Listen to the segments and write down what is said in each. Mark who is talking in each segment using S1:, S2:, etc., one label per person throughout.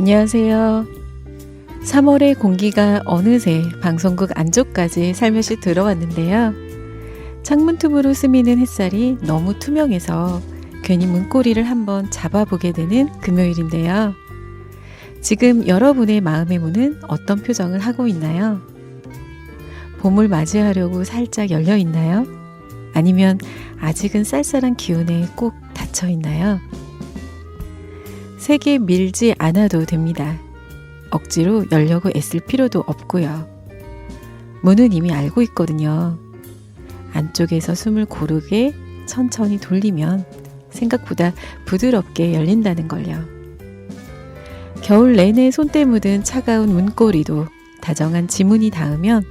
S1: 안녕하세요. 3월의 공기가 어느새 방송국 안쪽까지 살며시 들어왔는데요. 창문 틈으로 스미는 햇살이 너무 투명해서 괜히 문고리를 한번 잡아보게 되는 금요일인데요. 지금 여러분의 마음의 문은 어떤 표정을 하고 있나요? 봄을 맞이하려고 살짝 열려 있나요? 아니면 아직은 쌀쌀한 기운에 꼭 닫혀 있나요? 세게 밀지 않아도 됩니다. 억지로 열려고 애쓸 필요도 없고요. 문은 이미 알고 있거든요. 안쪽에서 숨을 고르게 천천히 돌리면 생각보다 부드럽게 열린다는 걸요. 겨울 내내 손때 묻은 차가운 문고리도 다정한 지문이 닿으면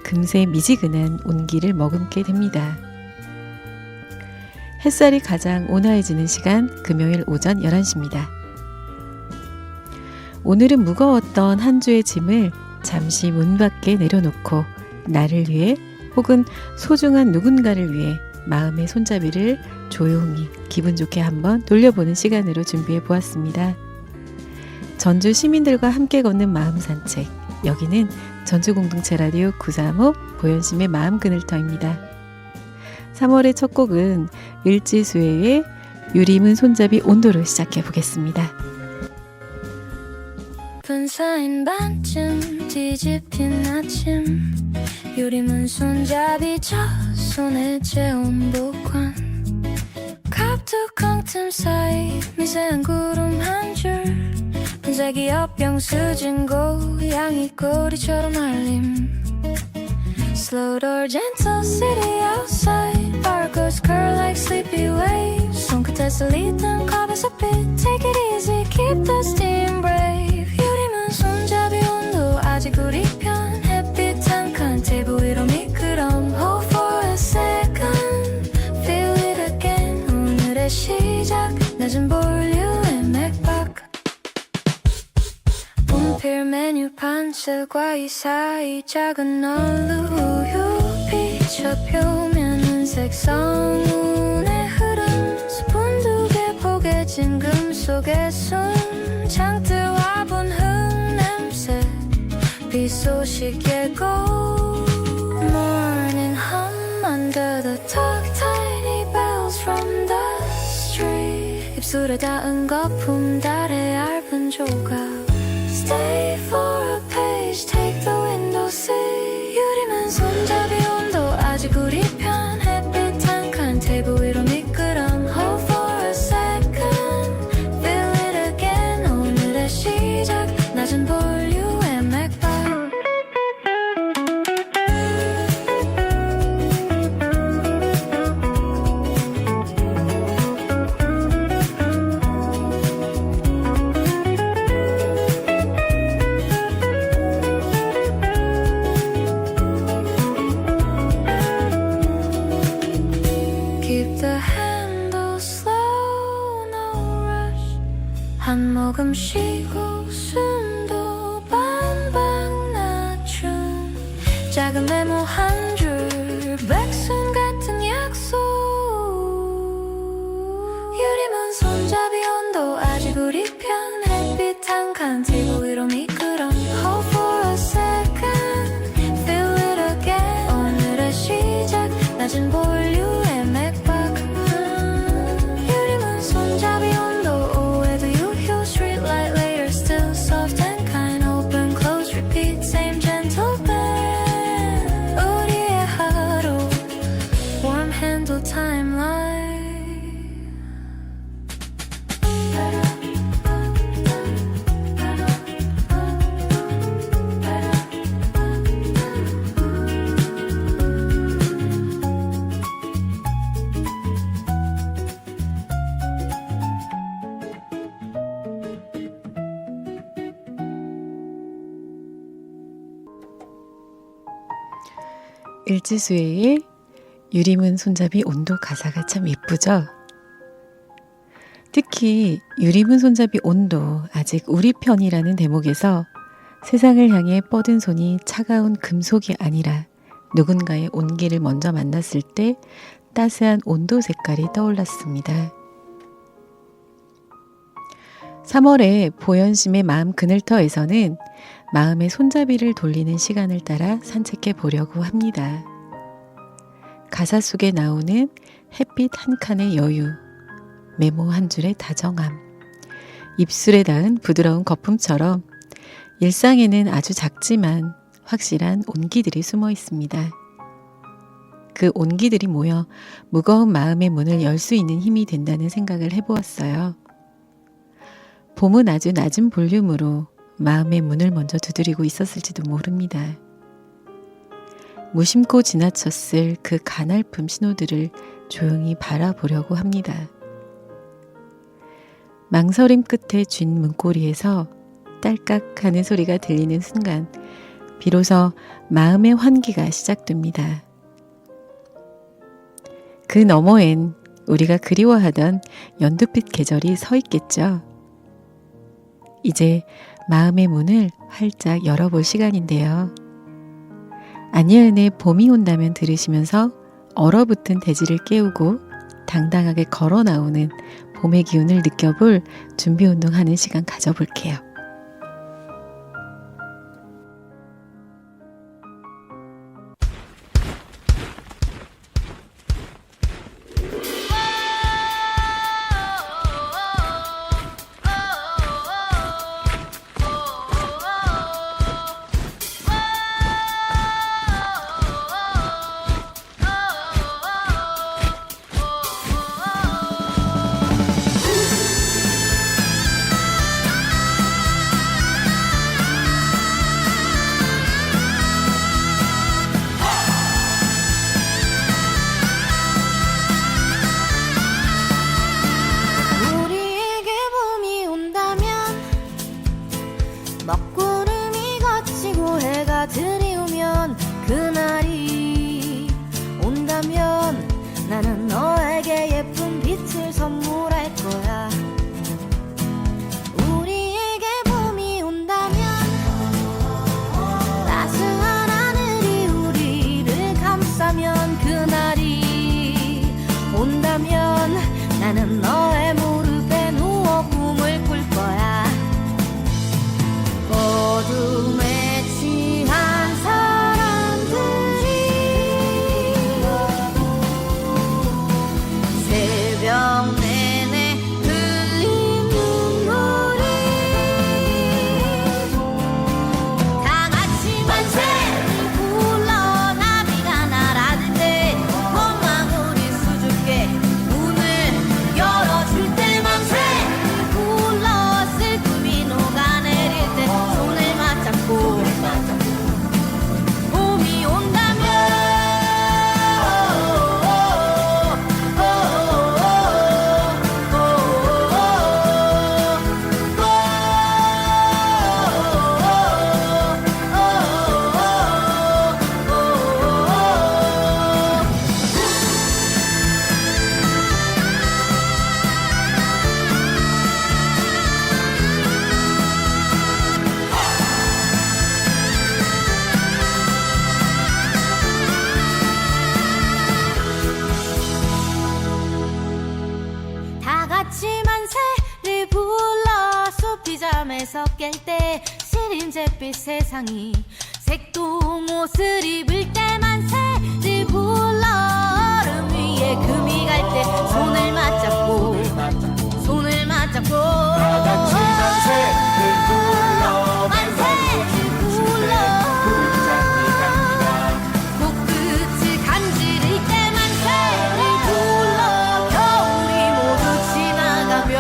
S1: 금세 미지근한 온기를 머금게 됩니다. 햇살이 가장 온화해지는 시간 금요일 오전 11시입니다. 오늘은 무거웠던 한 주의 짐을 잠시 문 밖에 내려놓고 나를 위해 혹은 소중한 누군가를 위해 마음의 손잡이를 조용히 기분 좋게 한번 돌려보는 시간으로 준비해 보았습니다. 전주 시민들과 함께 걷는 마음 산책. 여기는 전주공동체 라디오 935 보현심의 마음 그늘터입니다. 3월의 첫 곡은 일지수의 유림은 손잡이 온도로 시작해 보겠습니다.
S2: 분사인 반쯤 뒤집힌 아침 유림은 손잡이 저 손에 채운 복환 갑툭한 틈 사이 미세한 구름 한 줄 분쇄기 옆 영수증 고양이 꼬리처럼 말림 Slow door gentle city outside Sparkles curl like sleepy waves 손끝에서 리듬 컵에서 빛 Take it easy keep the steam brave 유림은 손잡이 온도 아직 우리 편 햇빛 한 칸 테이블 위로 미끄럼 Hold for a second Feel it again 오늘의 시작 낮은 볼륨의 맥박 분필 메뉴판 슬과이 사이 작은 얼룩 우유 피쳐 표면은 색성운의 흐름 스푼 두 개 포개진 금속의 숨 창틀 와본 흙냄새 빗소식의 gold Morning hum under the tuck tiny bells from the street 입술에 닿은 거품 달의 얇은 조각 Stay for a page, take the window seat 유림은 손잡이 온도 아직 우리 편 햇빛 한 칸 테이블 위로 미끄럼 Hold for a second, feel it again 오늘의 시작 낮은 볼륨의 맥박 한 모금 쉬고 숨도 반박 낮춤 작은 메모 한 줄 백순 같은 약속 유림은 손잡이 온도 아직 우리 편 햇빛 한 칸 테이블 위로 미끄럼 Hold for a second Feel it again 오늘의 시작 낮은 볼륨의 맥박 유림은 손잡이 온도 Streetlight layer still soft and kind Open, close, repeat, same gentle bend 우리의 하루 Warm handle timeline
S1: 일지수의 유림은 손잡이 온도 가사가 참 예쁘죠? 특히 유림은 손잡이 온도 아직 우리 편이라는 대목에서 세상을 향해 뻗은 손이 차가운 금속이 아니라 누군가의 온기를 먼저 만났을 때 따스한 온도 색깔이 떠올랐습니다. 3월에 보현심의 마음 그늘터에서는 마음의 손잡이를 돌리는 시간을 따라 산책해 보려고 합니다. 가사 속에 나오는 햇빛 한 칸의 여유, 메모 한 줄의 다정함, 입술에 닿은 부드러운 거품처럼 일상에는 아주 작지만 확실한 온기들이 숨어 있습니다. 그 온기들이 모여 무거운 마음의 문을 열 수 있는 힘이 된다는 생각을 해보았어요. 봄은 아주 낮은 볼륨으로 마음의 문을 먼저 두드리고 있었을지도 모릅니다. 무심코 지나쳤을 그 가냘픈 신호들을 조용히 바라보려고 합니다. 망설임 끝에 쥔 문고리에서 딸깍 하는 소리가 들리는 순간 비로소 마음의 환기가 시작됩니다. 그 너머엔 우리가 그리워하던 연두빛 계절이 서 있겠죠. 이제 마음의 문을 활짝 열어볼 시간인데요. 안예은의 봄이 온다면 들으시면서 얼어붙은 대지를 깨우고 당당하게 걸어 나오는 봄의 기운을 느껴볼 준비 운동하는 시간 가져볼게요.
S2: 우리에게 봄이 온다면 먹구름이 걷히고 해가 들이오면 그날이 온다면 나는 너에게 예쁜 빛을 선물할 거야. 우리에게 봄이 온다면 따스한 하늘이 우리를 감싸면 그날이 온다면 나는 너의 무릎에 누워 꿈을 꿀 거야. 어둠에 취한 사람들이 새벽 내내 흘린 눈물이 다 같이 만세를 불러 나비가 날아들 때 봄망울이 수줍게 문을 열어줄 때 맘새를 불러 슬픔이 녹아내릴 때 손을 맞잡고 봄이 온다면 다 같이 만세를 불러 소피잠에서 깰 때 시린 잿빛 세상이 색동 옷을 입을 때 만세를 불러 얼음 위에 금이 갈 때 손을 맞잡고 손을 맞잡고
S3: 다 같이 만세를 불러
S2: 만세를 불러
S3: 불장이 갑니다.
S2: 코끝을 간지릴 때 만세를 불러 겨울이 모두 지나가면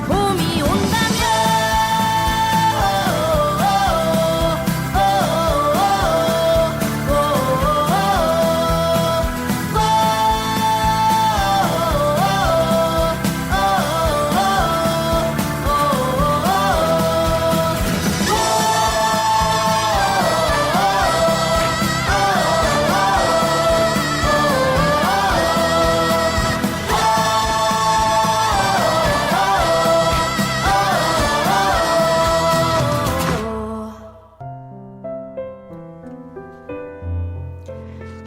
S2: 봄이 온다면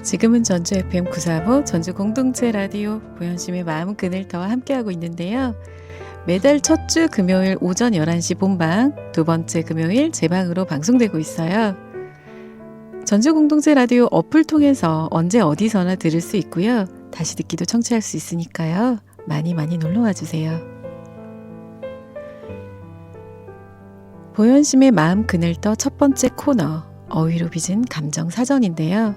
S1: 지금은 전주 FM 945 전주 공동체 라디오 보현심의 마음 그늘 터와 함께하고 있는데요. 매달 첫 주 금요일 오전 11시 본방, 두 번째 금요일 재방으로 방송되고 있어요. 전주 공동체 라디오 어플 통해서 언제 어디서나 들을 수 있고요. 다시 듣기도 청취할 수 있으니까요. 많이 놀러와 주세요. 보현심의 마음 그늘 떠 첫 번째 코너 어휘로 빚은 감정 사전인데요.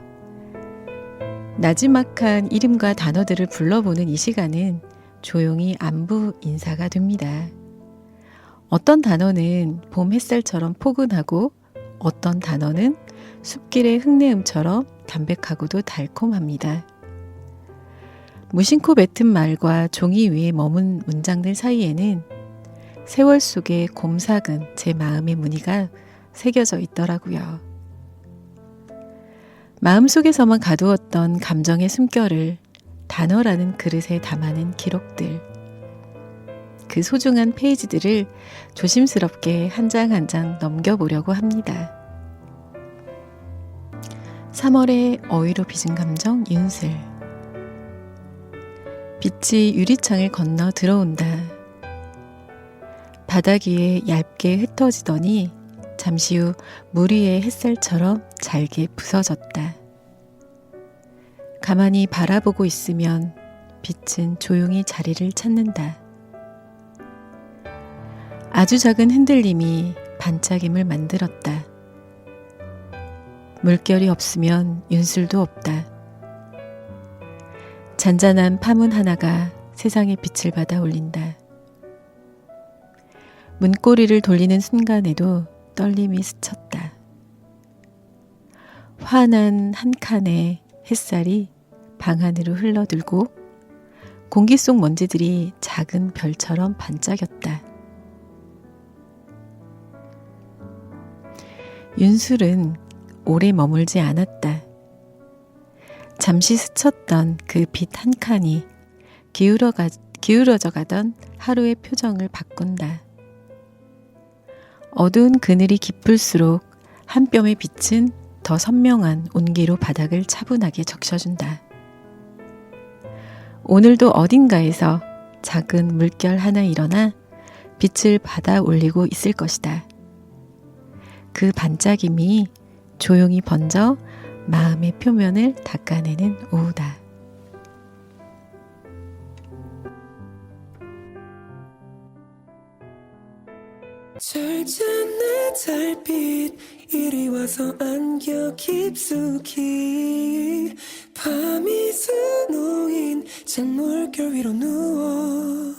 S1: 나지막한 이름과 단어들을 불러보는 이 시간은 조용히 안부 인사가 됩니다. 어떤 단어는 봄 햇살처럼 포근하고 어떤 단어는 숲길의 흙내음처럼 담백하고도 달콤합니다. 무심코 뱉은 말과 종이 위에 머문 문장들 사이에는 세월 속에 곰삭은 제 마음의 무늬가 새겨져 있더라고요. 마음속에서만 가두었던 감정의 숨결을 단어라는 그릇에 담아낸 기록들. 그 소중한 페이지들을 조심스럽게 한 장 한 장 넘겨보려고 합니다. 3월의 어휘로 빚은 감정 윤슬. 빛이 유리창을 건너 들어온다. 바닥 위에 얇게 흩어지더니 잠시 후 물 위의 햇살처럼 잘게 부서졌다. 가만히 바라보고 있으면 빛은 조용히 자리를 찾는다. 아주 작은 흔들림이 반짝임을 만들었다. 물결이 없으면 윤술도 없다. 잔잔한 파문 하나가 세상의 빛을 받아 올린다. 문고리를 돌리는 순간에도 떨림이 스쳤다. 환한 한 칸의 햇살이 방 안으로 흘러들고 공기 속 먼지들이 작은 별처럼 반짝였다. 윤술은 오래 머물지 않았다. 잠시 스쳤던 그 빛 한 칸이 기울어져 가던 하루의 표정을 바꾼다. 어두운 그늘이 깊을수록 한 뼘의 빛은 더 선명한 온기로 바닥을 차분하게 적셔준다. 오늘도 어딘가에서 작은 물결 하나 일어나 빛을 받아 올리고 있을 것이다. 그 반짝임이 조용히 번져 마음의 표면을 닦아내는 오후다.
S4: 철저한 달빛 이리 와서 안겨 깊숙이 밤이 수놓인 잔물결 위로 누워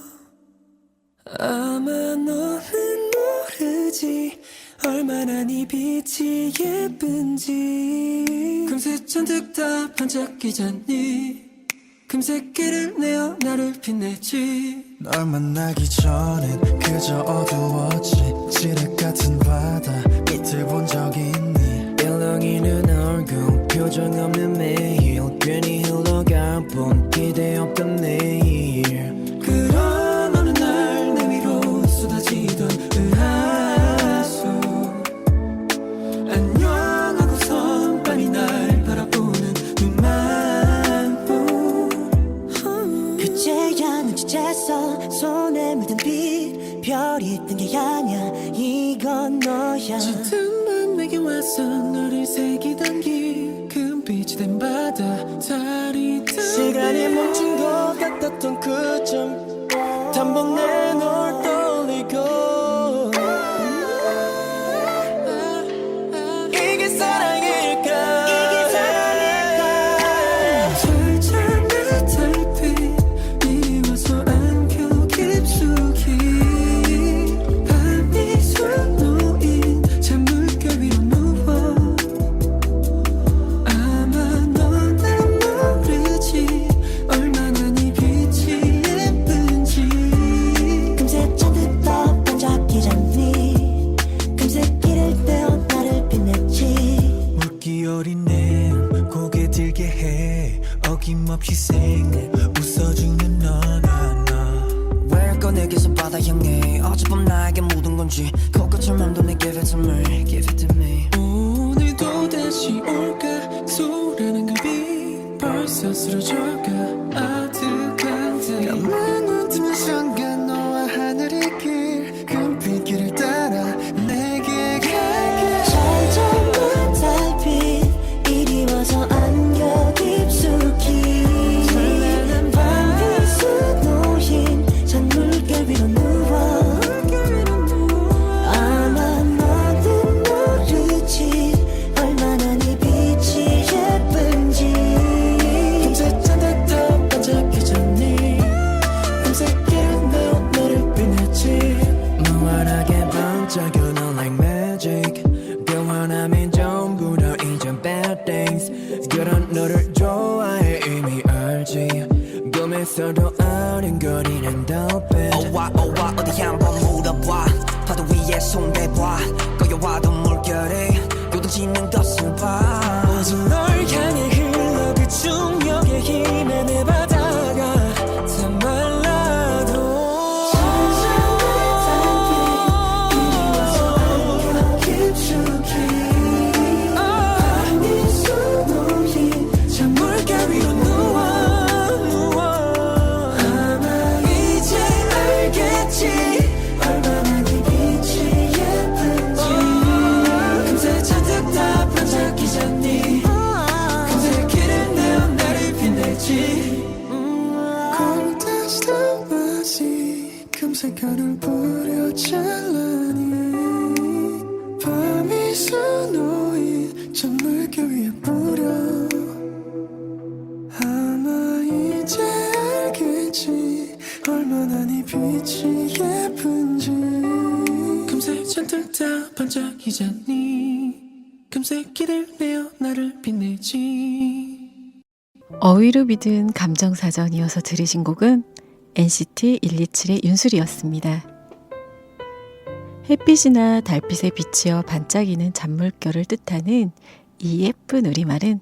S4: 아마 너는 모르지 얼마나 네 빛이 예쁜지 금세 잔뜩 다 반짝이잖니 금세 길을 내어 나를 빛내지
S5: 널 만나기 전엔 그저 어두웠지 지륵 같은 바다 밑을 본 적 있니
S4: 일렁이는 얼굴 표정 없는 매일 괜히 흘러갈 뿐 기대 없던 내일 그런 어느 날 내 위로 쏟아지던 은하수 안녕하고선 밤이 날 바라보는 눈만뿐 그제야 눈치챘어 손에 묻은 빛 별이 뜬 게 아냐 이건 너야 짙은 밤 내게 와서 너를 새기던 길 금빛이 된 바다 달이 든 시간이 멈춘 것 같았던 그쯤 단번 내 널 떠올리고 이게 사랑일까 철저한 달빛 이리 와서 안겨 깊숙이 밤이 수놓인 잔물결 위로 누워 아마 너는 모르지 얼마나 네 빛이 예쁜지 금세 잔뜩 더 반짝이잖니 금세 길을 떼어 나를 빛냈지
S5: 물기 어린 내 고개 들게 해 어김없이 생각 웃어주는 너나
S4: 왜 꺼내게서 바다 향해 어젯밤 나에게 묻은 건지 코끝을 맘도 내 give it to me give it to me 오늘도 다시 올까 소라는 갈비
S5: 벌써 쓰러져가 아득한데 가만히 뜨는 순간 너와 하늘의 길 금빛길을 따라 내게 갈게
S4: 잘 잡는 달빛 이리 와서 안겨 깊숙이 밤이 수놓인 잔물결 위로 누워 아마 너는 모르지 얼마나 네 빛이 예쁜지
S5: 금세 찬듯한 반짝이잖니 금세 길을 내어 너를 빛냈지 무한하게 반짝여는 like magic 변화함이 전부 다 이젠 bad things 그런 너를 좋아해 이미 알지 꿈에서도 아른거리는 달빛
S6: 오와 어디 한번 물어봐 파도 위에 손대봐 꺼여와도 물결에 요동치는 것을 봐
S5: 오직 널 향해 흘러 그 중력의 힘에 내 바다가 다 말라도 물결 위로 누워 아마 이제 알겠지
S4: 얼마나 네 빛이 예쁜지
S5: 금세 잔뜩 다 반짝이잖니 금세 길을 내어 나를 빛내지 거울 다시 담아지 금세 가를 뿌려 잘라니 밤이 수놓인 저 물결 위에 뿌려 아마 이제 알겠지 얼마나 네 빛이 예쁜지 금세 잔뜩 다 반짝이잖니 금세 길을 내어 나를 빛내지
S1: 어휘로 믿은 감정사전 이어서 들으신 곡은 NCT 127의 윤술이었습니다. 햇빛이나 달빛에 비치어 반짝이는 잔물결을 뜻하는 이 예쁜 우리말은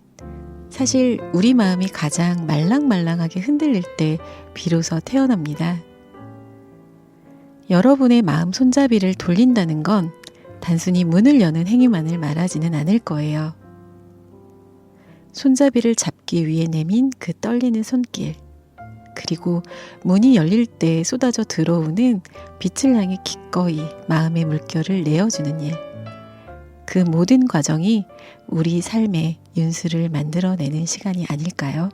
S1: 사실 우리 마음이 가장 말랑말랑하게 흔들릴 때 비로소 태어납니다. 여러분의 마음 손잡이를 돌린다는 건 단순히 문을 여는 행위만을 말하지는 않을 거예요. 손잡이를 잡기 위해 내민 그 떨리는 손길, 그리고 문이 열릴 때 쏟아져 들어오는 빛을 향해 기꺼이 마음의 물결을 내어주는 일. 그 모든 과정이 우리 삶의 윤수를 만들어내는 시간이 아닐까요?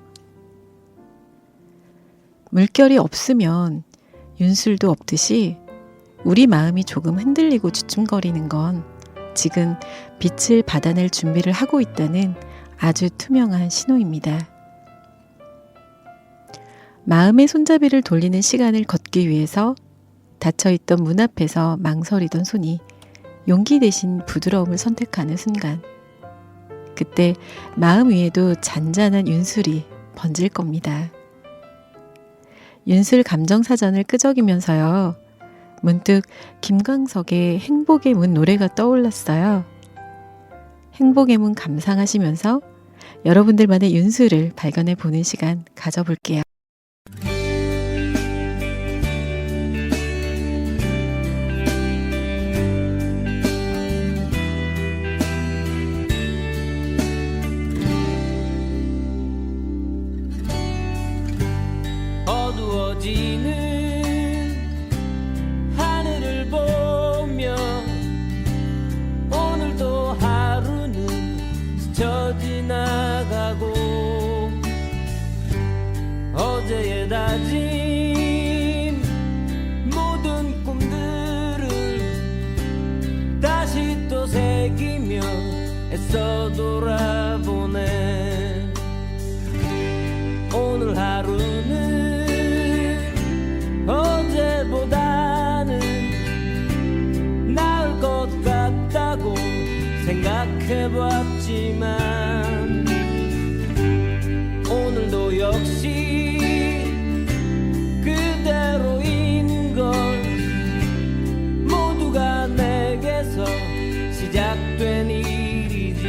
S1: 물결이 없으면 윤술도 없듯이 우리 마음이 조금 흔들리고 주춤거리는 건 지금 빛을 받아낼 준비를 하고 있다는 아주 투명한 신호입니다. 마음의 손잡이를 돌리는 시간을 걷기 위해서 닫혀있던 문 앞에서 망설이던 손이 용기 대신 부드러움을 선택하는 순간, 그때 마음 위에도 잔잔한 윤술이 번질 겁니다. 윤술 감정사전을 끄적이면서요, 문득 김광석의 행복의 문 노래가 떠올랐어요. 행복의 문 감상하시면서 여러분들만의 윤술을 발견해 보는 시간 가져볼게요.
S7: 어두워지는 하늘을 보며 오늘도 하루는 스쳐 지나가고 어제에 다진 모든 꿈들을 다시 또 새기며 애써 돌아보네. 오늘 하루는 어제보다는 나을 것 같다고 생각해봤지만 오늘도 역시 그대로인 걸, 모두가 내게서 시작된 일이지.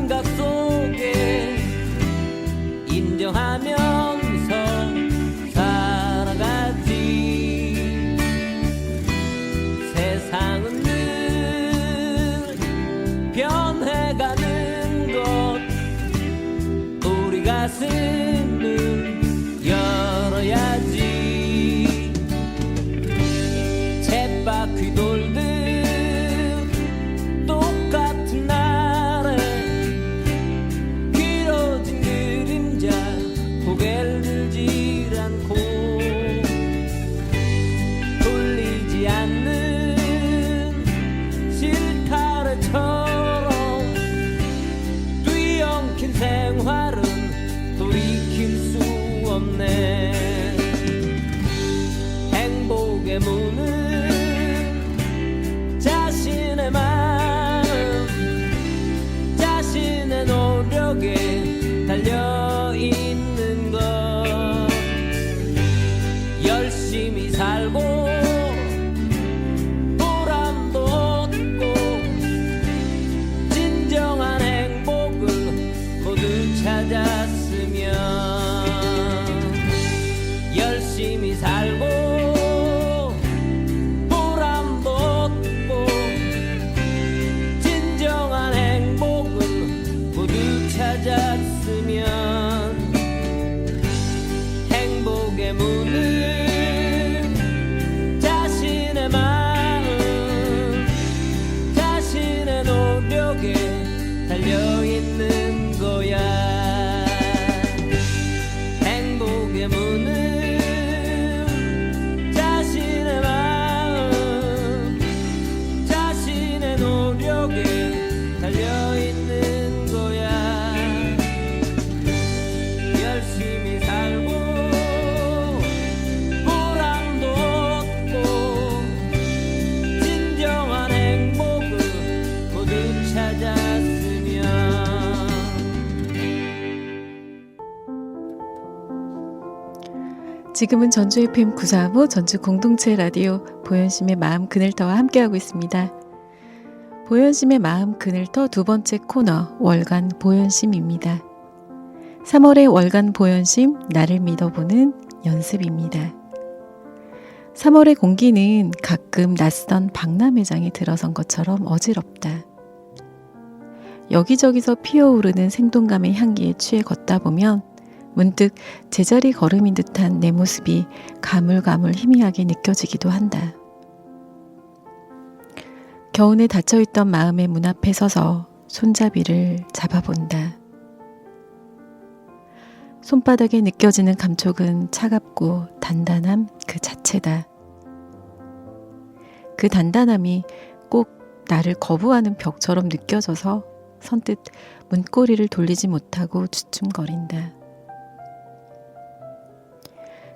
S7: 감각 속에 인정하면서 살아가지. 세상은 늘 변해가는 것, 우리 가슴은 열어야지. 쳇바퀴 돌듯 똑같은 날에 길어진 그림자 고개를 들지 않고 돌리지 않는 실타래처럼 뒤엉킨 생활은 돌이킬 수 없네. 행복의 문은 자신의 마음, 자신의 노력에 달려있는 것. 열심히 살고 보람도 얻고 진정한 행복을 모두 찾았으면. 열심히 살고 보람도 얻고 진정한 행복을 모두 찾았으면. 행복의 문은 자신의 마음, 자신의 노력에 달려있는 거야. 행복의 문은 자신의 마음, 자신의 노력에 달려있는 거야. 열심히 살고 보람도 얻고 진정한 행복을 모두 찾았으면.
S1: 지금은 전주 FM 945 전주 공동체 라디오 보현심의 마음 그늘터와 함께하고 있습니다. 보현심의 마음 그늘터 두 번째 코너 월간 보현심입니다. 3월의 월간 보현심 나를 믿어보는 연습입니다. 3월의 공기는 가끔 낯선 박람회장에 들어선 것처럼 어지럽다. 여기저기서 피어오르는 생동감의 향기에 취해 걷다 보면 문득 제자리 걸음인 듯한 내 모습이 가물가물 희미하게 느껴지기도 한다. 겨우내 닫혀있던 마음의 문 앞에 서서 손잡이를 잡아본다. 손바닥에 느껴지는 감촉은 차갑고 단단함 그 자체다. 그 단단함이 꼭 나를 거부하는 벽처럼 느껴져서 선뜻 문고리를 돌리지 못하고 주춤거린다.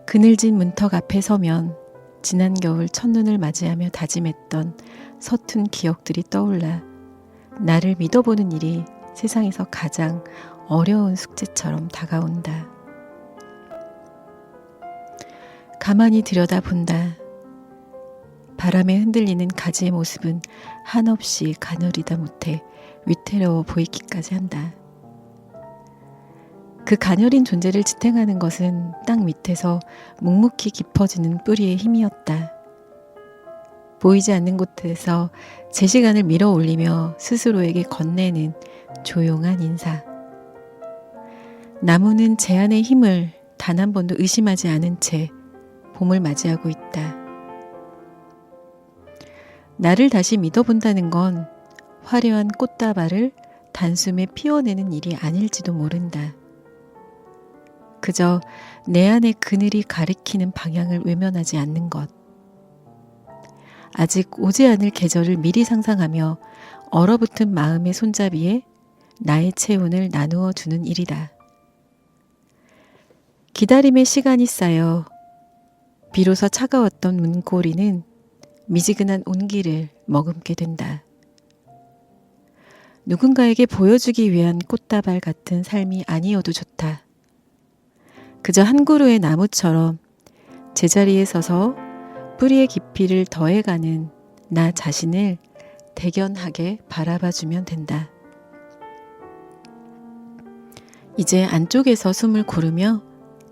S1: 그늘진 문턱 앞에 서면 지난 겨울 첫눈을 맞이하며 다짐했던 서툰 기억들이 떠올라 나를 믿어보는 일이 세상에서 가장 어려운 숙제처럼 다가온다. 가만히 들여다본다. 바람에 흔들리는 가지의 모습은 한없이 가누리다 못해 위태로워 보이기까지 한다. 그 가녀린 존재를 지탱하는 것은 땅 밑에서 묵묵히 깊어지는 뿌리의 힘이었다. 보이지 않는 곳에서 제 시간을 밀어 올리며 스스로에게 건네는 조용한 인사. 나무는 제 안의 힘을 단 한 번도 의심하지 않은 채 봄을 맞이하고 있다. 나를 다시 믿어본다는 건 화려한 꽃다발을 단숨에 피워내는 일이 아닐지도 모른다. 그저 내 안의 그늘이 가리키는 방향을 외면하지 않는 것. 아직 오지 않을 계절을 미리 상상하며 얼어붙은 마음의 손잡이에 나의 체온을 나누어 주는 일이다. 기다림의 시간이 쌓여 비로소 차가웠던 문고리는 미지근한 온기를 머금게 된다. 누군가에게 보여주기 위한 꽃다발 같은 삶이 아니어도 좋다. 그저 한 그루의 나무처럼 제자리에 서서 뿌리의 깊이를 더해가는 나 자신을 대견하게 바라봐주면 된다. 이제 안쪽에서 숨을 고르며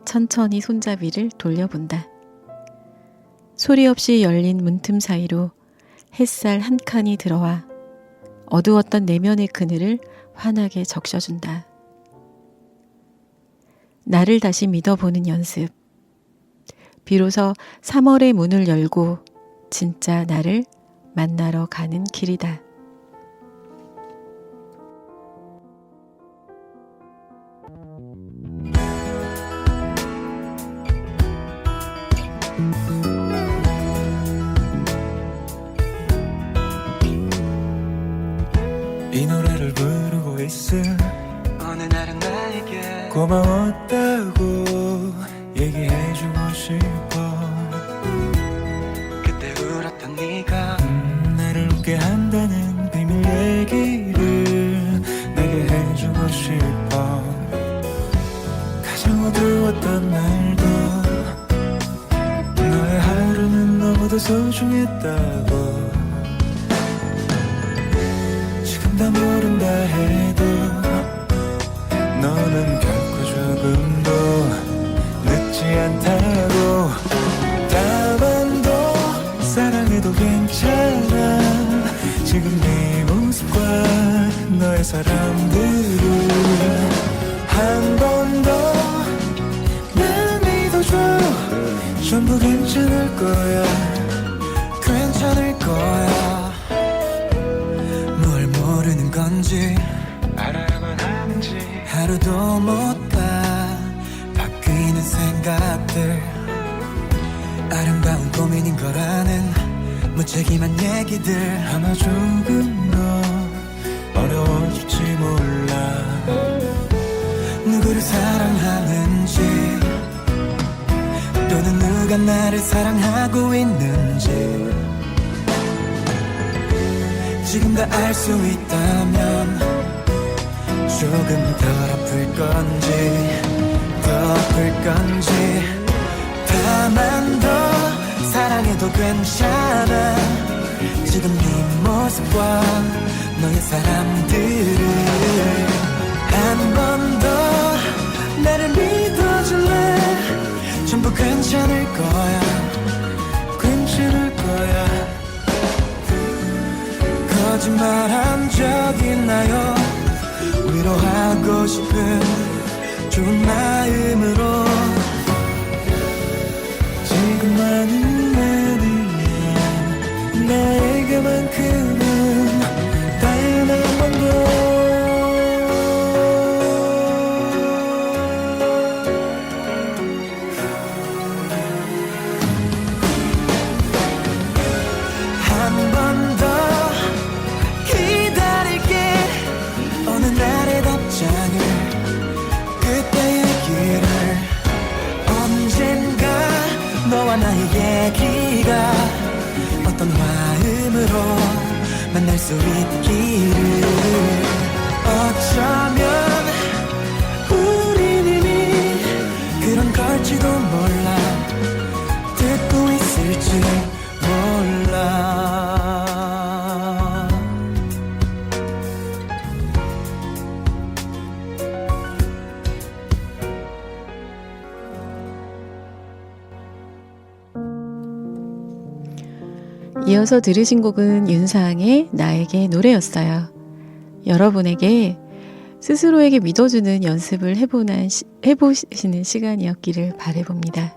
S1: 천천히 손잡이를 돌려본다. 소리 없이 열린 문틈 사이로 햇살 한 칸이 들어와 어두웠던 내면의 그늘을 환하게 적셔준다. 나를 다시 믿어보는 연습. 비로소 3월의 문을 열고 진짜 나를 만나러 가는 길이다.
S5: 이 노래를 부르고 있을
S6: 어느 날은 나에게
S5: 고마웠다고 얘기해주고 싶어.
S6: 그때 울었던 네가
S5: 나를 웃게 한다는 비밀 얘기를 내게 해주고 싶어. 가장 어두웠던 날도 너의 하루는 너무도 소중했다고. 지금 다 모른다 해도 너는 결코 조금도 늦지 않다고. 다만 더 사랑해도 괜찮아. 지금 네 모습과 너의 사람들을 한 번 더 날 믿어줘. 전부 괜찮을 거야. 괜찮을 거야. 뭘 모르는 건지 알아야만 하는지 하루도 못 가. 바뀌는 생각들 아름다운 고민인 걸 아는 무책임한 얘기들. 아마 조금 더 어려워질지 몰라. 누구를 사랑하는지 또는 누가 나를 사랑하고 있는지 지금 다 알 수 있다면 조금 덜 아플 건지 더 아플 건지. 다만 더 사랑해도 괜찮아. 지금 네 모습과 너의 사람들을 한 번 더 나를 믿어줄래. 전부 괜찮을 거야. 괜찮을 거야. 거짓말한 적 있나요? 위로하고 싶은 좋은 마음으로. 지금만은 아니야. 나에게만큼은 단 한 번도. 한 번 더 기다릴게. 어느 날의 답장을 그때의 길을 언젠가 너와 나의 얘기가 어떤 마음으로 만날 수 있기를. 어쩌면 우린 이미 그런 걸지도 몰라. 듣고 있을지 몰라.
S1: 이어서 들으신 곡은 윤상의 나에게 노래였어요. 여러분에게 스스로에게 믿어주는 연습을 해보시는 시간이었기를 바라봅니다.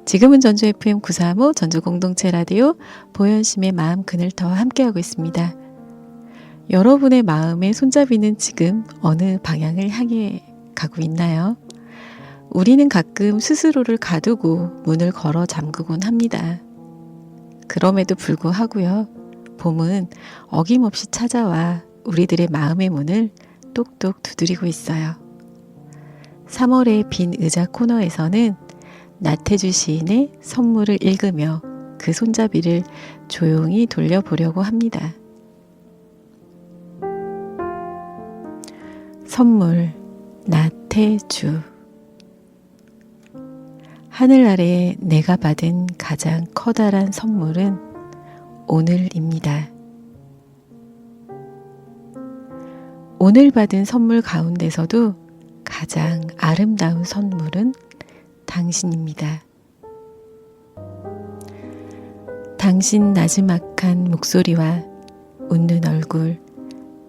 S1: 지금은 전주 FM 935 전주 공동체 라디오 보현심의 마음 그늘터와 함께하고 있습니다. 여러분의 마음의 손잡이는 지금 어느 방향을 향해 가고 있나요? 우리는 가끔 스스로를 가두고 문을 걸어 잠그곤 합니다. 그럼에도 불구하고요, 봄은 어김없이 찾아와 우리들의 마음의 문을 똑똑 두드리고 있어요. 3월의 빈 의자 코너에서는 나태주 시인의 선물을 읽으며 그 손잡이를 조용히 돌려보려고 합니다. 선물, 나태주. 하늘 아래 내가 받은 가장 커다란 선물은 오늘입니다. 오늘 받은 선물 가운데서도 가장 아름다운 선물은 당신입니다. 당신 나지막한 목소리와 웃는 얼굴,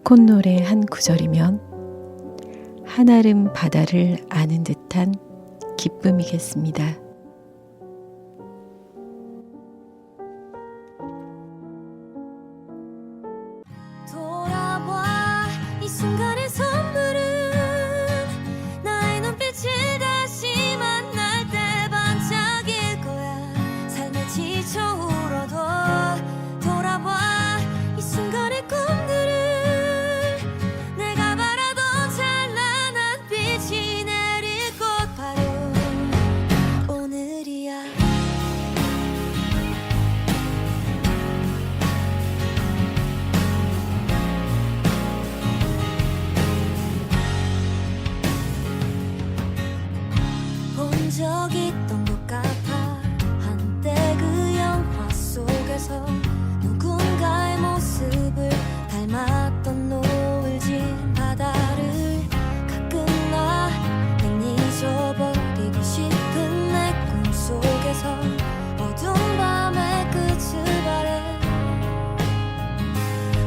S1: 콧노래 한 구절이면 한아름 바다를 아는 듯한 기쁨이겠습니다.
S2: 돌아봐 이 순간의 선물은 나의 눈빛을 다시 만날 때 반짝일 거야. 삶에 지쳐 울어도 돌아봐 이 순간의 꿈들을 내가 바라던 찬란한 빛이 내릴 곳 바로 오늘이야. 본 적 있던 것 같아. 한때 그 영화 속에서 누군가의 모습을 닮았던 노을진 바다를 가끔 나는 잊어버리고 싶은 내 꿈속에서 어두운 밤의 끝을 바래.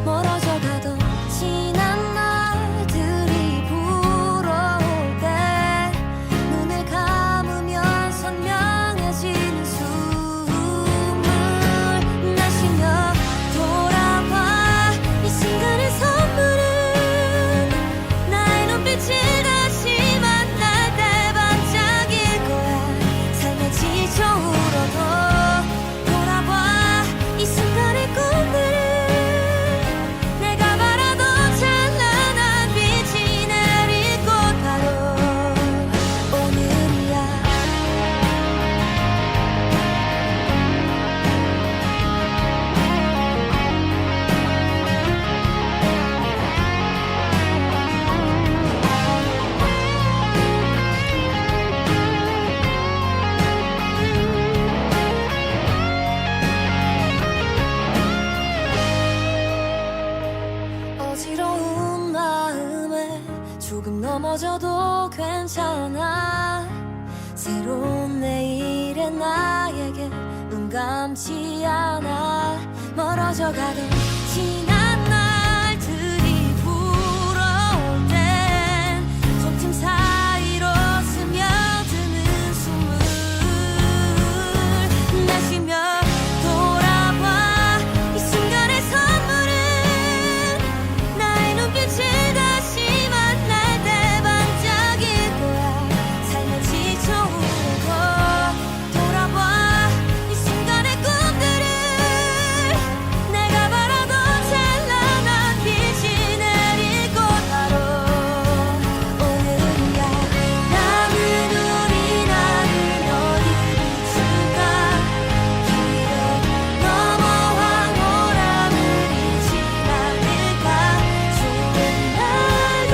S2: 멀어져 가던 지난 날들이 불어올 때 눈을 감으면 선명해지는 숨을 내쉬며 돌아봐 이 순간의 선물은 나의 눈빛을 다시 만날 때 반짝일 거야. 삶에 지쳐 울어도 돌아봐 이 순간의 꿈들을 내가 바라던 찬란한 빛이 내릴 곳 바로 오늘이야. 어지러운 마음에 조금 넘어져도 괜찮아. 새로운 내일의 나에게 눈 감지 않아. 멀어져 가던 지난 날들이 불어올 땐 손틈 사이로 스며드는 숨을 내쉬며 돌아봐 이 순간의 선물은 나의 눈빛을 다시 만날 때 반짝일 거야. 삶에 지쳐 울고 돌아봐 이 순간의 꿈들을 내가 바라던 찬란한 빛이 내릴 곳 바로 오늘이야. 남은 우리 나는 어디 있을까. 기억 넘어 황홀함을 잊지 않을까. 좋은 날도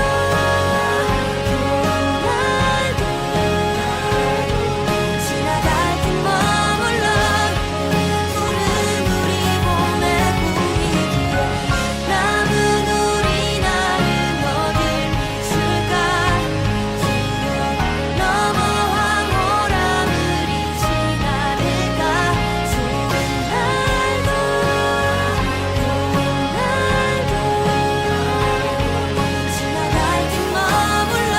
S2: 좋은 날도 지나갈 듯 머물러 푸른 우리 봄의 분위기에 남은 우리 나는 어딜 있을까. 기억 넘어 황홀함을 잊지 않을까. 좋은 날도 좋은 날도 지나갈 듯 머물러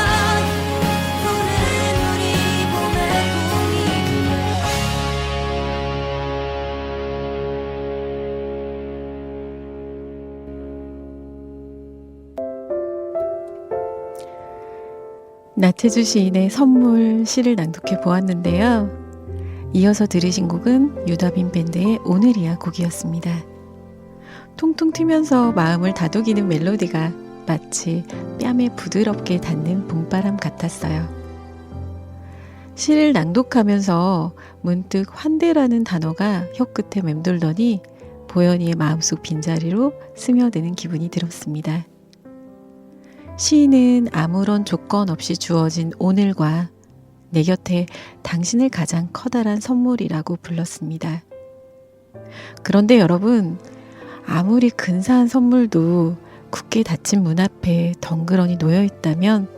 S2: 푸른 우리 봄의 분위기에
S1: 나태주 시인의 선물 시를 낭독해 보았는데요. 이어서 들으신 곡은 유다빈 밴드의 오늘이야 곡이었습니다. 통통 튀면서 마음을 다독이는 멜로디가 마치 뺨에 부드럽게 닿는 봄바람 같았어요. 시를 낭독하면서 문득 환대라는 단어가 혀끝에 맴돌더니 보현이의 마음속 빈자리로 스며드는 기분이 들었습니다. 시인은 아무런 조건 없이 주어진 오늘과 내 곁에 당신을 가장 커다란 선물이라고 불렀습니다. 그런데 여러분, 아무리 근사한 선물도 굳게 닫힌 문 앞에 덩그러니 놓여 있다면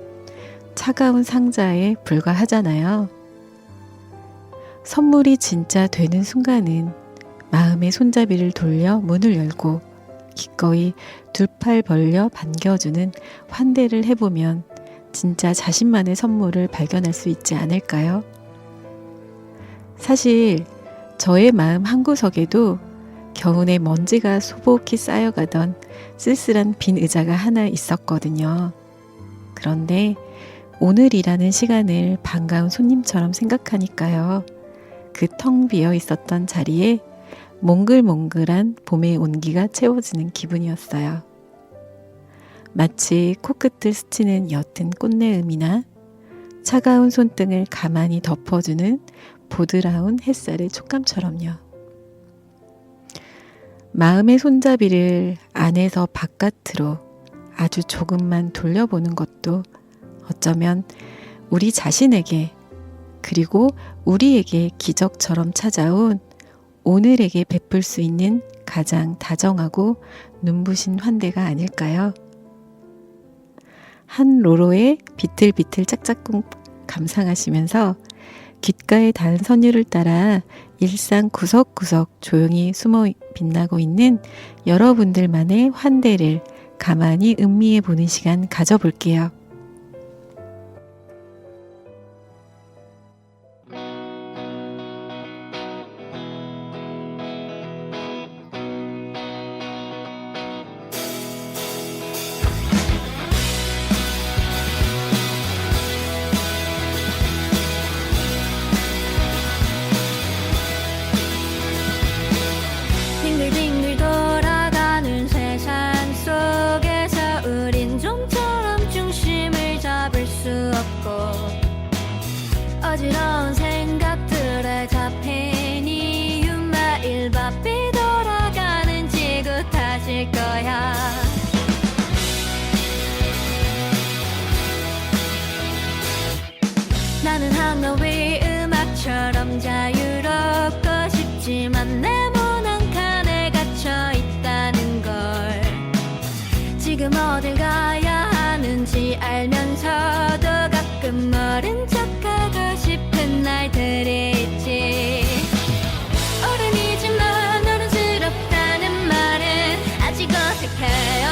S1: 차가운 상자에 불과하잖아요. 선물이 진짜 되는 순간은 마음의 손잡이를 돌려 문을 열고 기꺼이 두 팔 벌려 반겨주는 환대를 해보면 진짜 자신만의 선물을 발견할 수 있지 않을까요? 사실 저의 마음 한구석에도 겨우내 먼지가 소복히 쌓여가던 쓸쓸한 빈 의자가 하나 있었거든요. 그런데 오늘이라는 시간을 반가운 손님처럼 생각하니까요. 그 텅 비어 있었던 자리에 몽글몽글한 봄의 온기가 채워지는 기분이었어요. 마치 코끝을 스치는 옅은 꽃내음이나 차가운 손등을 가만히 덮어주는 보드라운 햇살의 촉감처럼요. 마음의 손잡이를 안에서 바깥으로 아주 조금만 돌려보는 것도 어쩌면 우리 자신에게 그리고 우리에게 기적처럼 찾아온 오늘에게 베풀 수 있는 가장 다정하고 눈부신 환대가 아닐까요? 한 로로의 비틀비틀 짝짝꿍 감상하시면서 귓가에 닿은 선율을 따라 일상 구석구석 조용히 숨어 빛나고 있는 여러분들만의 환대를 가만히 음미해 보는 시간 가져볼게요.
S2: 빙글빙글 돌아가는 세상 속에서 우린 좀처럼 중심을 잡을 수 없고 어지러운 생각들에 잡힌 이유 매일 바삐 돌아가는 지구 탓일 거야. 나는 한가위 음악처럼 자유롭고 싶지만 내 지금 어딜 가야 하는지 알면서도 가끔 모른 척하고 싶은 날들이 있지. 어른이지만 어른스럽다는 말은 아직 어색해요.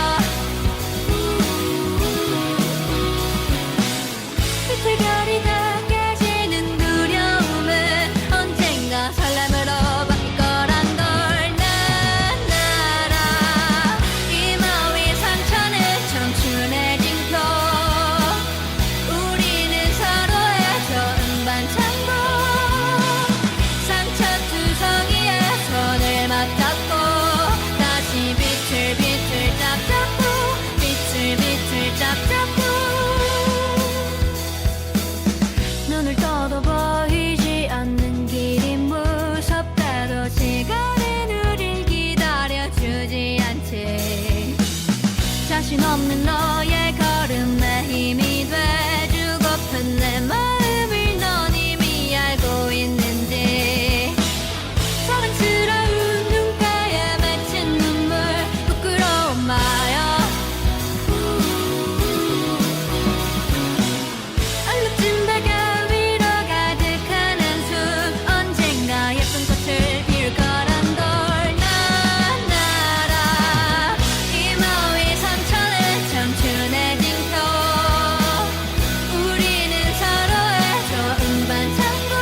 S2: 비틀결이 다 깨지는 두려움은 언젠가 설렘으로 바뀔 거란 걸 난 알아. 이 마음의 상처는 청춘의 징표. 우리는 서로의 좋은 반창고 상처투성이에 손을 맞잡고 다시 비틀비틀 짝잡고 비틀비틀 짝잡고 눈을 떠도 보이지 않는 길이 무섭다도 시간은 우릴 기다려주지 않지. 자신 없는 너의 걸음에 힘이 돼주고픈 내 마음을 넌 이미 알고 있는지. 사랑스러운 눈가에 맺힌 눈물 부끄러운 마요. 얼룩진 배가 위로 가득한 한숨 언젠가 예쁜 꽃을 피울 거란 걸 난 알아. 이 마음의 상처는 청춘의 징표. 우리는 서로의 좋은 반창고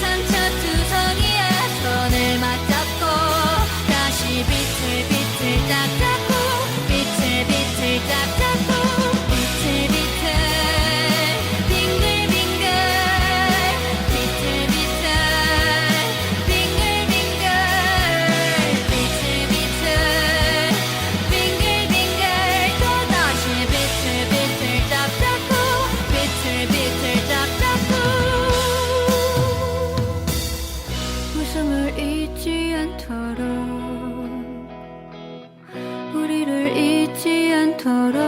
S2: 상처투성이에 손을 맞잡고 다시 비틀비틀 짝잡고 비틀비틀 짝잡고 비틀비틀 빙글빙글 비틀비틀 빙글빙글 비틀비틀 빙글빙글 또다시 비틀비틀 짝잡고 비틀비틀 짝잡고 웃음을 잊지 않도록 우리를 잊지 않도록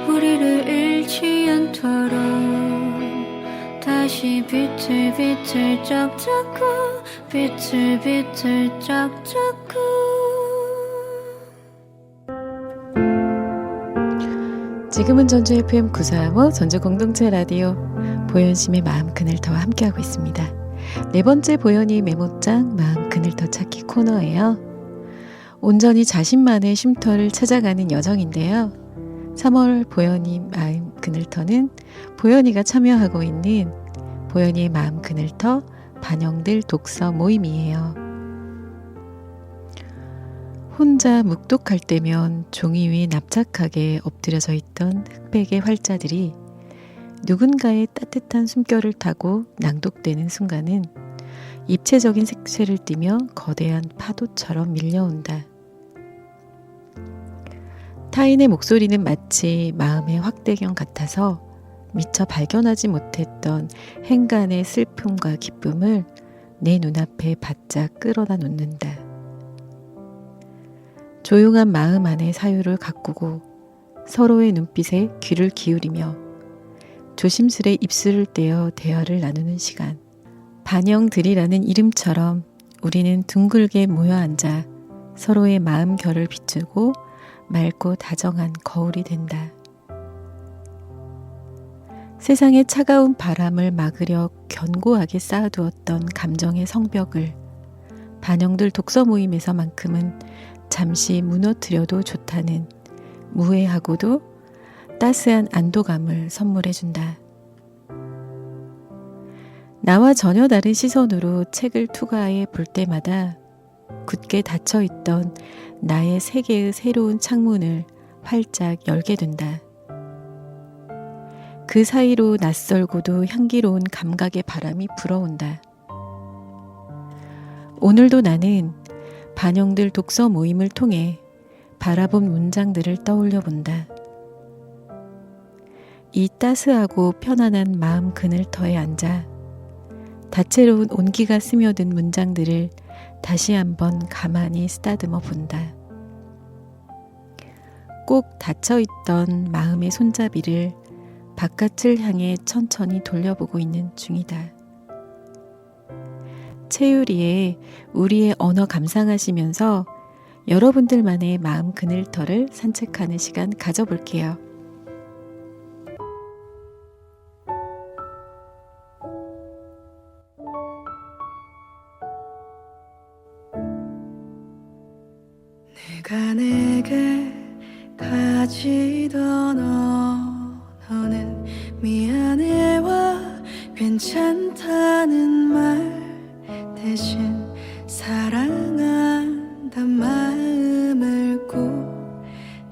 S2: 우리를 잃지 않도록 다시 비틀비틀 짝잡고 비틀비틀 짝잡고
S1: 지금은 전주 FM 945 전주 공동체 라디오 보현심의 마음 그늘터와 함께하고 있습니다. 네 번째 보현이 메모장 마음 그늘터 찾기 코너예요. 온전히 자신만의 쉼터를 찾아가는 여정인데요. 3월 보현이 마음 그늘터는 보현이가 참여하고 있는 보현이의 마음 그늘터 반영들 독서 모임이에요. 혼자 묵독할 때면 종이 위에 납작하게 엎드려져 있던 흑백의 활자들이 누군가의 따뜻한 숨결을 타고 낭독되는 순간은 입체적인 색채를 띠며 거대한 파도처럼 밀려온다. 타인의 목소리는 마치 마음의 확대경 같아서 미처 발견하지 못했던 행간의 슬픔과 기쁨을 내 눈앞에 바짝 끌어다 놓는다. 조용한 마음 안에 사유를 가꾸고 서로의 눈빛에 귀를 기울이며 조심스레 입술을 떼어 대화를 나누는 시간. 반영들이라는 이름처럼 우리는 둥글게 모여 앉아 서로의 마음 결을 비추고 맑고 다정한 거울이 된다. 세상의 차가운 바람을 막으려 견고하게 쌓아두었던 감정의 성벽을 반영들 독서 모임에서만큼은 잠시 무너뜨려도 좋다는 무해하고도 따스한 안도감을 선물해준다. 나와 전혀 다른 시선으로 책을 투과해 볼 때마다 굳게 닫혀있던 나의 세계의 새로운 창문을 활짝 열게 된다. 그 사이로 낯설고도 향기로운 감각의 바람이 불어온다. 오늘도 나는 반영들 독서 모임을 통해 바라본 문장들을 떠올려 본다. 이 따스하고 편안한 마음 그늘터에 앉아 다채로운 온기가 스며든 문장들을 다시 한번 가만히 쓰다듬어 본다. 꼭 닫혀있던 마음의 손잡이를 바깥을 향해 천천히 돌려보고 있는 중이다. 채유리의 우리의 언어 감상하시면서 여러분들만의 마음 그늘터를 산책하는 시간 가져볼게요.
S4: 내가 내게 가지던 언어는 미안해와 괜찮다는 말 대신 사랑한단 마음을 꼭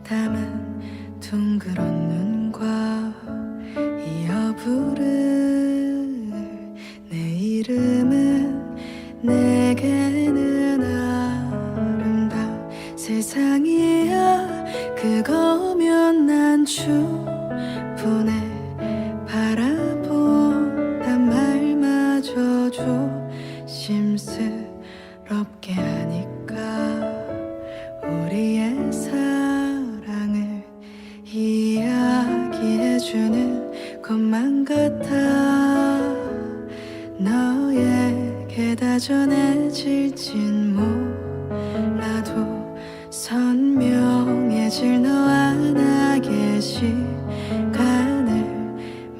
S4: 담은 둥그런 눈과 이어 부를 내 이름은 내게는 아름다운 세상이야. 그거면 난 충분해. 바라본단 말마저 조심스럽게 하니까 우리의 사랑을 이야기해주는 것만 같아. 너에게 다 전해질진 몰라도 선명해질 너와 나의 시간을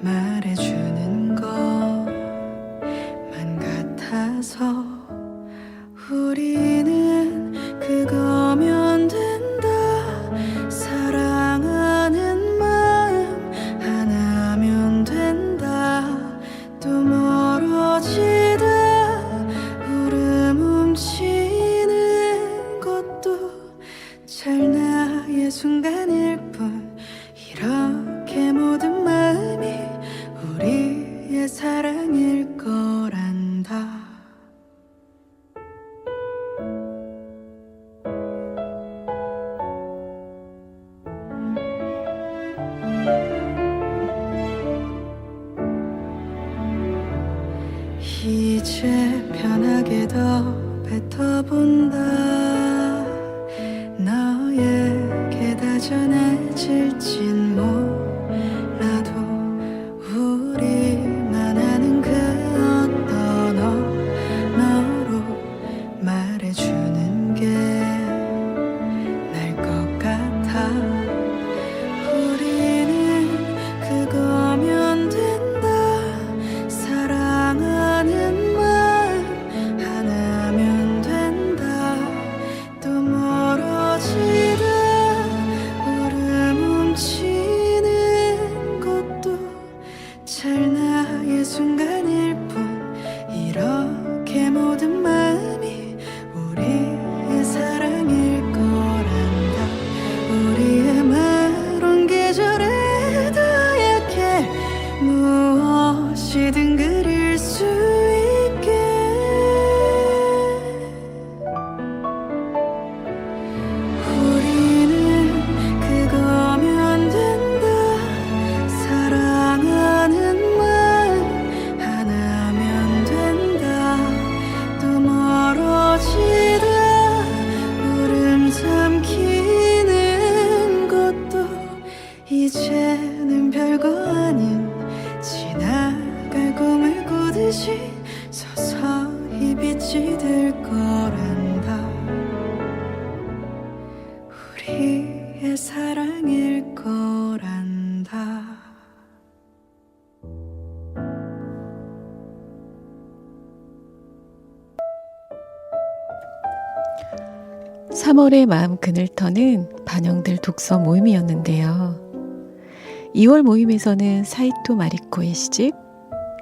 S4: 말해주는 것만 같아서 우리는 그거면 된다. 사랑하는 마음 하나면 된다. 또 멀어지다 울음 훔치는 것도 찰나의 순간일 뿐. 이렇게 언제든 그릴 수 있게 우리는 그거면 된다 사랑하는 말 하나면 된다 또 멀어지다 울음 삼키는 것도 이제는 별거 아닌 지나갈 꿈을 꾸듯이 서서히 빛이 들 거란다 우리의 사랑일 거란다
S1: 3월의 마음 그늘터는 반영들 독서 모임이었는데요. 2월 모임에서는 사이토 마리코의 시집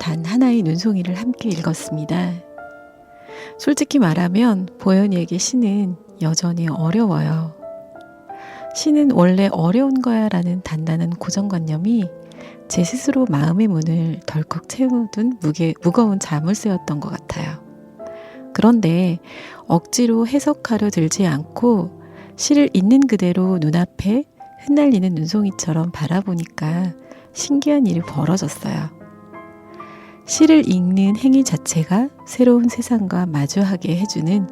S1: 단 하나의 눈송이를 함께 읽었습니다. 솔직히 말하면 보현이에게 시는 여전히 어려워요. 시는 원래 어려운 거야 라는 단단한 고정관념이 제 스스로 마음의 문을 덜컥 채워둔 무거운 자물쇠였던 것 같아요. 그런데 억지로 해석하려 들지 않고 시를 있는 그대로 눈앞에 흩날리는 눈송이처럼 바라보니까 신기한 일이 벌어졌어요. 시를 읽는 행위 자체가 새로운 세상과 마주하게 해주는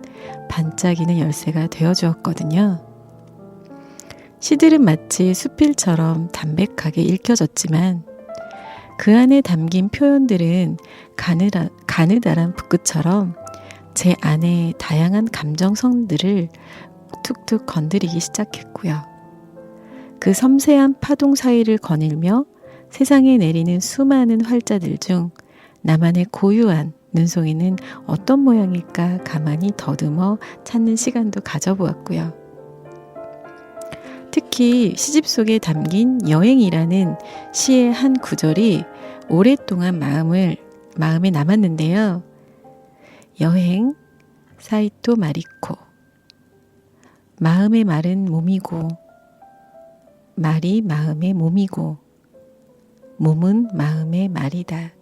S1: 반짝이는 열쇠가 되어주었거든요. 시들은 마치 수필처럼 담백하게 읽혀졌지만 그 안에 담긴 표현들은 가느다란 붓끝처럼 제 안에 다양한 감정선들을 툭툭 건드리기 시작했고요. 그 섬세한 파동 사이를 거닐며 세상에 내리는 수많은 활자들 중 나만의 고유한 눈송이는 어떤 모양일까 가만히 더듬어 찾는 시간도 가져보았고요. 특히 시집 속에 담긴 여행이라는 시의 한 구절이 오랫동안 마음에 남았는데요. 여행, 사이토 마리코. 마음의 말은 몸이고 말이 마음의 몸이고 몸은 마음의 말이다.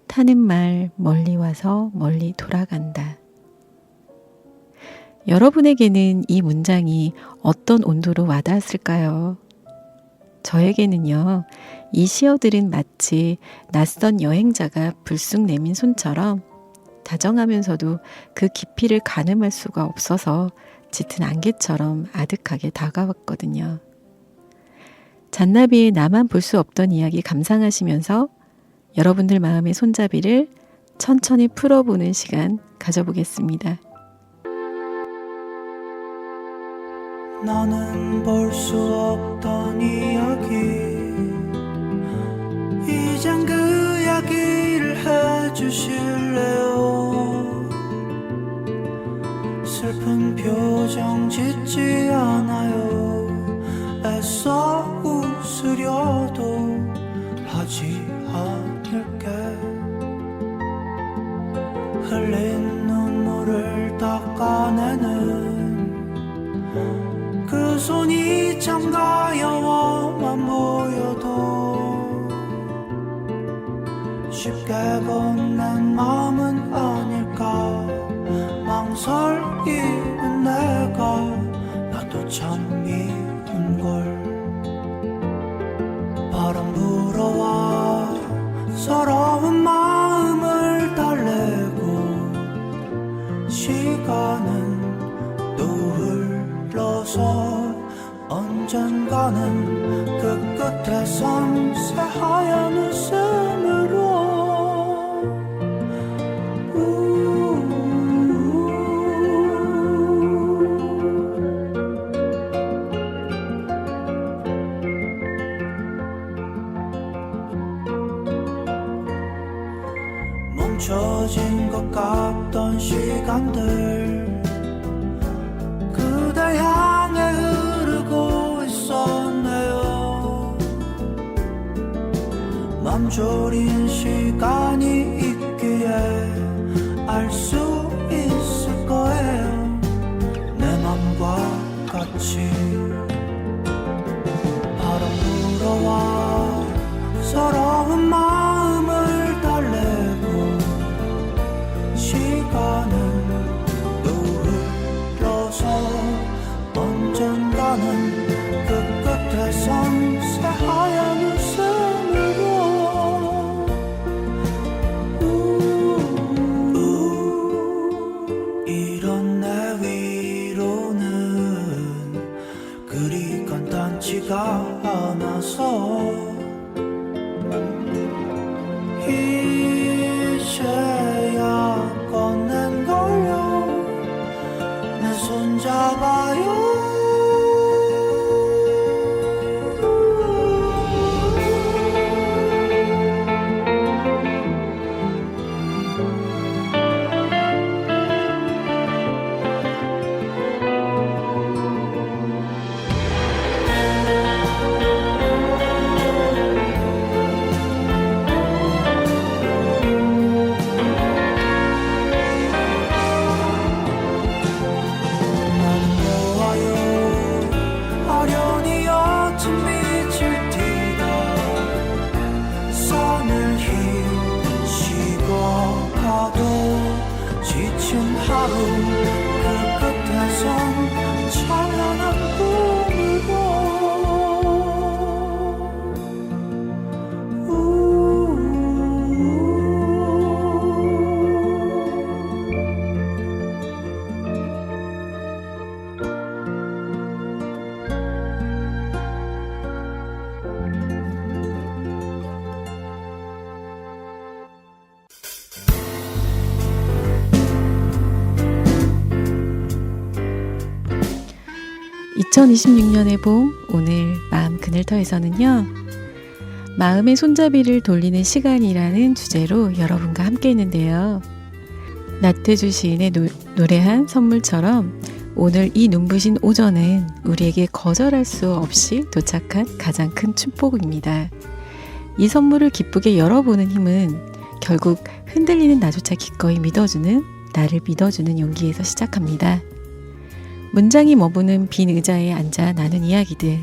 S1: 타는 말 멀리 와서 멀리 돌아간다. 여러분에게는 이 문장이 어떤 온도로 와닿았을까요? 저에게는요, 이 시어들은 마치 낯선 여행자가 불쑥 내민 손처럼 다정하면서도 그 깊이를 가늠할 수가 없어서 짙은 안개처럼 아득하게 다가왔거든요. 잔나비의 나만 볼 수 없던 이야기 감상하시면서 여러분들 마음의 손잡이를 천천히 풀어보는 시간 가져보겠습니다.
S5: 나는 볼 수 없던 이야기 이젠 그 이야기를 해주실래요 슬픈 표정 짓지 않아요 애써 웃으려도 하지 않을게 흘린 눈물을 닦아내는 그 손이 참 가여워만 보여도 쉽게 건넨 마음은 아닐까 망설이는 내가 나도 참 미운걸 바람 불어와 서러운 마음을 달래고 시간은 또 흘러서 언젠가는 그 끝에선 새하얀 웃음으로 멈춰진 것 같던 시간들 그댈 향해 흐르고 있었네요 맘졸인 시간이 있기에 알 수 있을 거예요 내 맘과 같이 바람 불어와 서러운 마음을 않아서 이제야 꺼낸 걸요 내 손잡아요 지친 하루 그 끝에선 찬란한 꿈을
S1: 보 2026년의 봄, 오늘 마음 그늘터에서는요, 마음의 손잡이를 돌리는 시간이라는 주제로 여러분과 함께 했는데요. 나태주 시인의 노래한 선물처럼 오늘 이 눈부신 오전은 우리에게 거절할 수 없이 도착한 가장 큰 축복입니다. 이 선물을 기쁘게 열어보는 힘은 결국 흔들리는 나조차 기꺼이 믿어주는, 나를 믿어주는 용기에서 시작합니다. 문장이 머무는 빈 의자에 앉아 나눈 이야기들,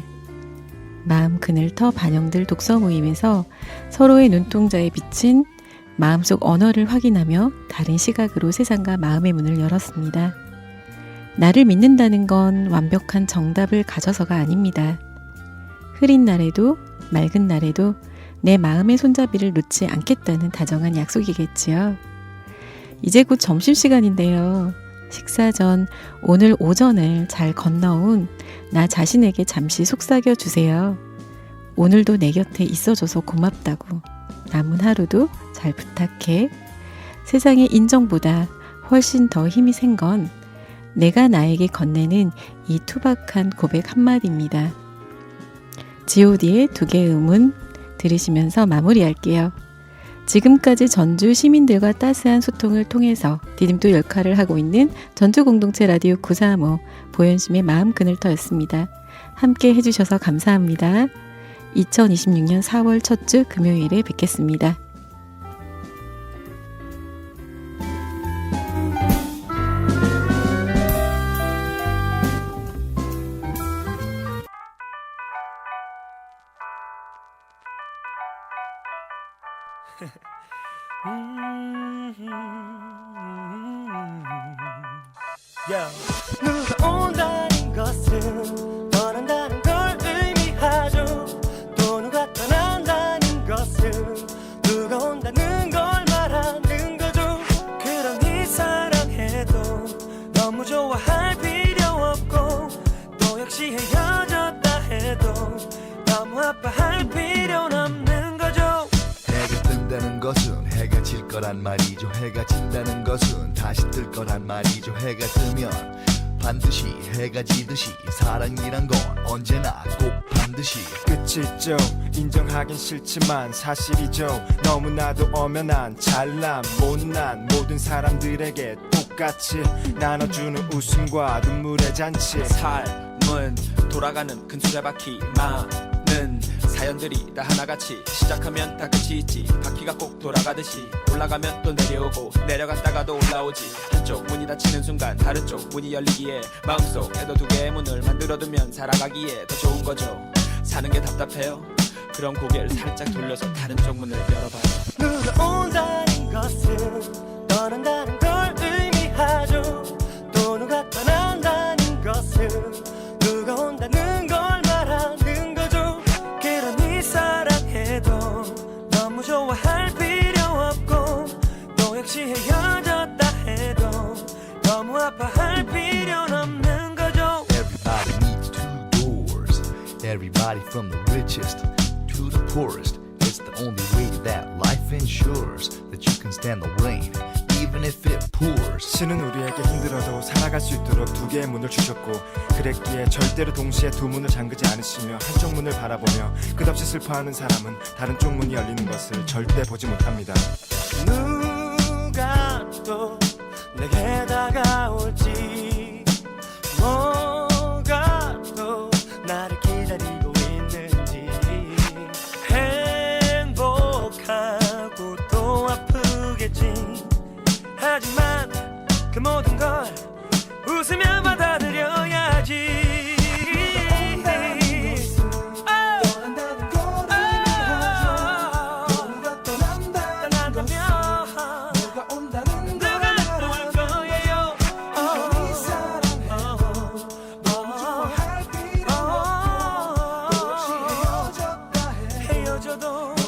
S1: 마음 그늘터 반영들 독서 모임에서 서로의 눈동자에 비친 마음속 언어를 확인하며 다른 시각으로 세상과 마음의 문을 열었습니다. 나를 믿는다는 건 완벽한 정답을 가져서가 아닙니다. 흐린 날에도 맑은 날에도 내 마음의 손잡이를 놓지 않겠다는 다정한 약속이겠지요. 이제 곧 점심시간인데요. 식사 전 오늘 오전을 잘 건너온 나 자신에게 잠시 속삭여 주세요. 오늘도 내 곁에 있어줘서 고맙다고. 남은 하루도 잘 부탁해. 세상의 인정보다 훨씬 더 힘이 센 건 내가 나에게 건네는 이 투박한 고백 한마디입니다. god의 두 개의 음은 들으시면서 마무리할게요. 지금까지 전주 시민들과 따스한 소통을 통해서 디딤돌 역할을 하고 있는 전주 공동체 라디오 935 보현심의 마음 그늘터였습니다. 함께 해주셔서 감사합니다. 2026년 4월 첫 주 금요일에 뵙겠습니다.
S5: 누가 온다는 것은 떠난다는 걸 의미하죠. 또 누가 떠난다는 것은 누가 온다는 걸 말하는 거죠. 그러니 사랑해도 너무 좋아할 필요 없고, 또 역시 헤어졌다 해도 너무 아파할 필요는 없는 거죠.
S8: 해가 뜬다는 것은 해가 질 거란 말이죠. 해가 진다는 것은 다시 뜰 거란 말이죠. 해가 뜨면 반드시 해가 지듯이 사랑이란 건 언제나 꼭 반드시
S9: 끝이죠. 인정하긴 싫지만 사실이죠. 너무나도 엄연한 잘난 못난 모든 사람들에게 똑같이 나눠주는 웃음과 눈물의 잔치.
S10: 삶은 돌아가는 큰 수레바퀴, 많은 사연들이 다 하나같이 시작하면 다 끝이 있지. 바퀴가 꼭 돌아가듯이 올라가면 또 내려오고 내려갔다가도 올라오지. 한쪽 문이 닫히는 순간 다른 쪽 문이 열리기에 마음속에도 두 개의 문을 만들어두면 살아가기에 더 좋은 거죠. 사는 게 답답해요? 그럼 고개를 살짝 돌려서 다른 쪽 문을 열어봐요.
S5: 누가 온다는 것은 떠난다는 걸 의미하죠. 또 누가 떠난다는 것은 누가 온다는 걸 말하는 거죠. 그러니 사랑해도 너무 좋아할 필요 없고, 또 역시 헤어졌다 해도 너무 아파할 필요는 없는 거죠.
S8: Everybody needs two doors. everybody from the richest to the poorest. It's the only way that life ensures that you can stand the rain even if it pours.
S9: 신은 우리에게 힘들어도 살아갈 수 있도록 두 개의 문을 주셨고 그랬기에 절대로 동시에 두 문을 잠그지 않으시며 한쪽 문을 바라보며 끝없이 슬퍼하는 사람은 다른 쪽 문이 열리는 것을 절대 보지 못합니다.
S5: 누가 또 내게 다가올지 뭐가 또 나를 기다리고 있는지 행복하고 또 아프겠지 하지만 그 모든 걸 웃으며 받아들여야지 헤어져도